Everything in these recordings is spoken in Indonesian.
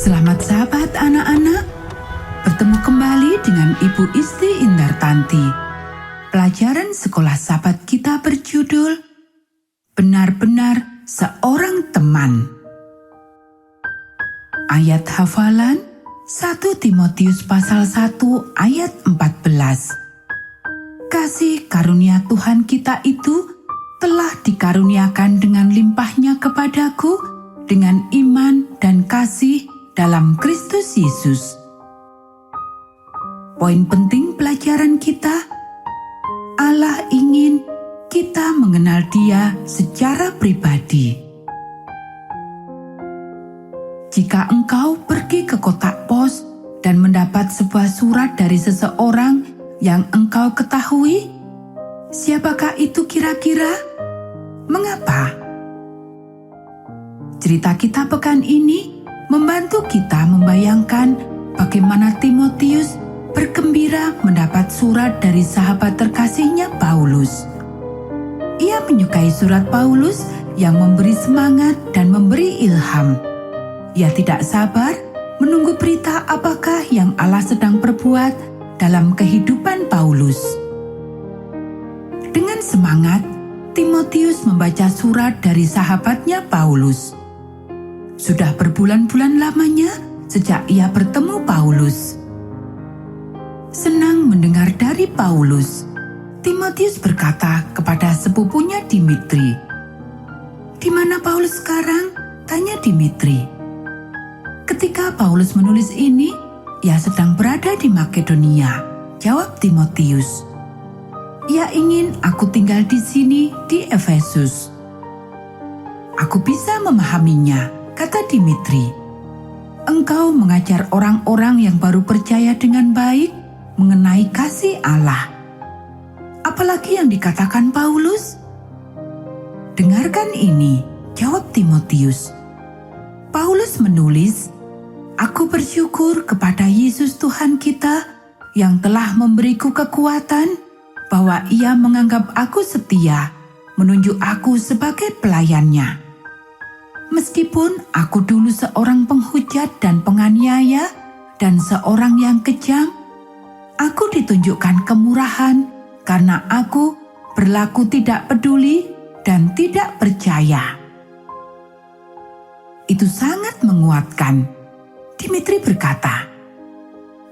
Selamat sahabat anak-anak, bertemu kembali dengan Ibu Isti Indartanti. Pelajaran sekolah sahabat kita berjudul Benar-benar Seorang Teman. Ayat hafalan 1 Timotius pasal 1 ayat 14. Kasih karunia Tuhan kita itu telah dikaruniakan dengan limpahnya kepadaku dengan iman dan kasih dalam Kristus Yesus. Poin penting pelajaran kita, Allah ingin kita mengenal Dia secara pribadi. Jika engkau pergi ke kotak pos dan mendapat sebuah surat dari seseorang yang engkau ketahui, siapakah itu kira-kira? Mengapa? Cerita kita pekan ini membantu kita membayangkan bagaimana Timotius bergembira mendapat surat dari sahabat terkasihnya Paulus. Ia menyukai surat Paulus yang memberi semangat dan memberi ilham. Ia tidak sabar menunggu berita apakah yang Allah sedang perbuat dalam kehidupan Paulus. Dengan semangat, Timotius membaca surat dari sahabatnya Paulus. Sudah berbulan-bulan lamanya sejak ia bertemu Paulus. Senang mendengar dari Paulus, Timotius berkata kepada sepupunya Dimitri. "Di mana Paulus sekarang?" tanya Dimitri. "Ketika Paulus menulis ini, ia sedang berada di Makedonia," jawab Timotius. "Ia ingin aku tinggal di sini di Efesus." "Aku bisa memahaminya," kata Dimitri. "Engkau mengajar orang-orang yang baru percaya dengan baik mengenai kasih Allah. Apalagi yang dikatakan Paulus?" "Dengarkan ini," jawab Timotius. Paulus menulis, "Aku bersyukur kepada Yesus Tuhan kita yang telah memberiku kekuatan bahwa Ia menganggap aku setia, menunjuk aku sebagai pelayannya. Meskipun aku dulu seorang penghujat dan penganiaya dan seorang yang kejam, aku ditunjukkan kemurahan karena aku berlaku tidak peduli dan tidak percaya." Itu sangat menguatkan. Dimitri berkata,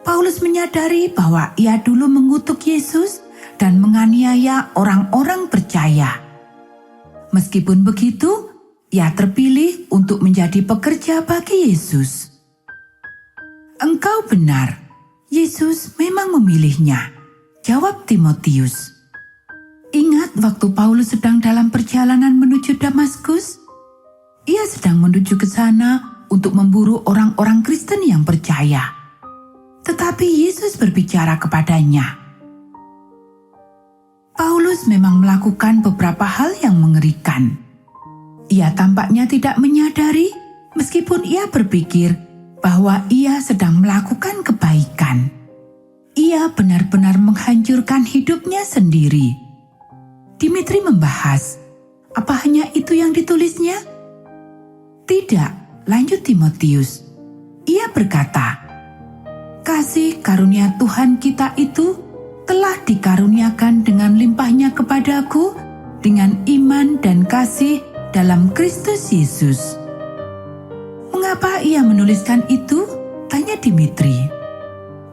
Paulus menyadari bahwa ia dulu mengutuk Yesus dan menganiaya orang-orang percaya. Meskipun begitu, ia terpilih untuk menjadi pekerja bagi Yesus. "Engkau benar, Yesus memang memilihnya," jawab Timotius. "Ingat waktu Paulus sedang dalam perjalanan menuju Damaskus? Ia sedang menuju ke sana untuk memburu orang-orang Kristen yang percaya. Tetapi Yesus berbicara kepadanya." Paulus memang melakukan beberapa hal yang mengerikan. Ia tampaknya tidak menyadari meskipun ia berpikir bahwa ia sedang melakukan kebaikan. Ia benar-benar menghancurkan hidupnya sendiri. Dimitri membahas, apa hanya itu yang ditulisnya? "Tidak," lanjut Timotius. Ia berkata, "Kasih karunia Tuhan kita itu telah dikaruniakan dengan limpahnya kepadaku dengan iman dan kasih dalam Kristus Yesus." "Mengapa ia menuliskan itu?" tanya Dimitri.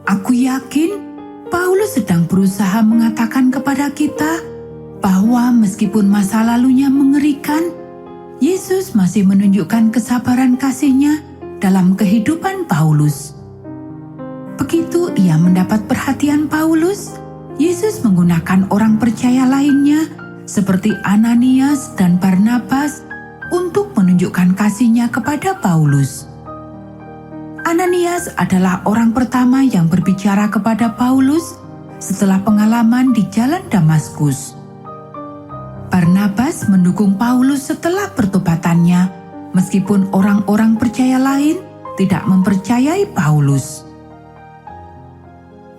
"Aku yakin Paulus sedang berusaha mengatakan kepada kita bahwa meskipun masa lalunya mengerikan, Yesus masih menunjukkan kesabaran kasih-Nya dalam kehidupan Paulus." Begitu ia mendapat perhatian Paulus, Yesus menggunakan orang percaya lainnya seperti Ananias dan Barnabas untuk menunjukkan kasih-Nya kepada Paulus. Ananias adalah orang pertama yang berbicara kepada Paulus setelah pengalaman di jalan Damaskus. Barnabas mendukung Paulus setelah pertobatannya, meskipun orang-orang percaya lain tidak mempercayai Paulus.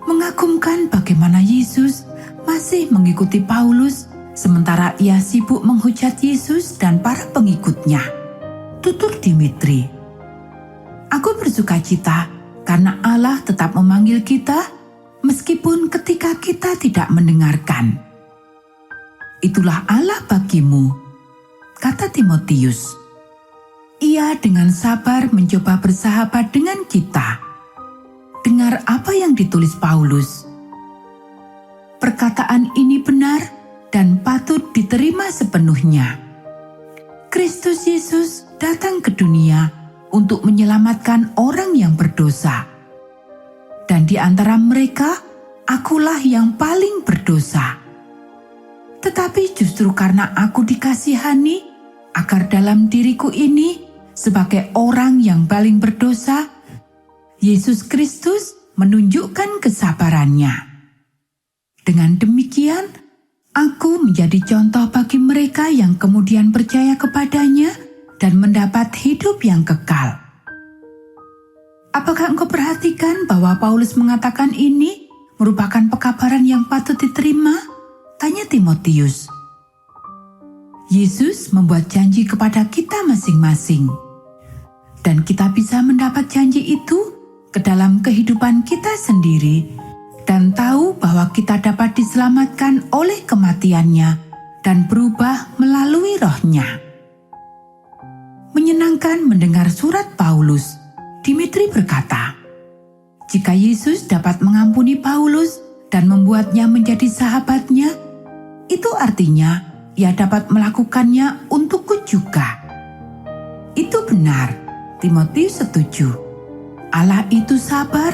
Mengagumkan bagaimana Yesus masih mengikuti Paulus sementara ia sibuk menghujat Yesus dan para pengikutnya. Tutur Dimitri. Aku bersukacita karena Allah tetap memanggil kita meskipun ketika kita tidak mendengarkan. Itulah Allah bagimu, kata Timotius. Ia dengan sabar mencoba bersahabat dengan kita. Dengar apa yang ditulis Paulus. Perkataan ini benar dan patut diterima sepenuhnya. Kristus Yesus datang ke dunia untuk menyelamatkan orang yang berdosa. Dan di antara mereka, akulah yang paling berdosa. Tetapi justru karena aku dikasihani, agar dalam diriku ini, sebagai orang yang paling berdosa, Yesus Kristus menunjukkan kesabarannya. Dengan demikian, aku menjadi contoh bagi mereka yang kemudian percaya kepadanya dan mendapat hidup yang kekal. Apakah engkau perhatikan bahwa Paulus mengatakan ini merupakan pekabaran yang patut diterima? Tanya Timotius. Yesus membuat janji kepada kita masing-masing. Dan kita bisa mendapat janji itu ke dalam kehidupan kita sendiri dan tahu bahwa kita dapat diselamatkan oleh kematiannya dan berubah melalui rohnya. Menyenangkan mendengar surat Paulus. Dimitri berkata, jika Yesus dapat mengampuni Paulus dan membuatnya menjadi sahabatnya, itu artinya ia dapat melakukannya untukku juga. Itu benar, Timotius setuju. Allah itu sabar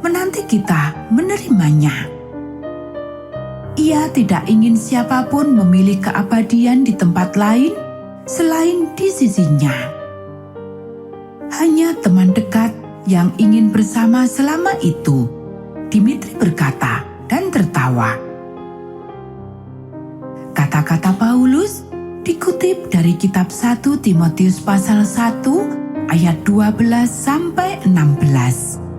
menanti kita menerimanya. Ia tidak ingin siapapun memilih keabadian di tempat lain selain di sisinya. Hanya teman dekat yang ingin bersama selama itu, Dimitri berkata dan tertawa. Kata-kata Paulus dikutip dari kitab 1 Timotius pasal 1 ayat 12 sampai 16.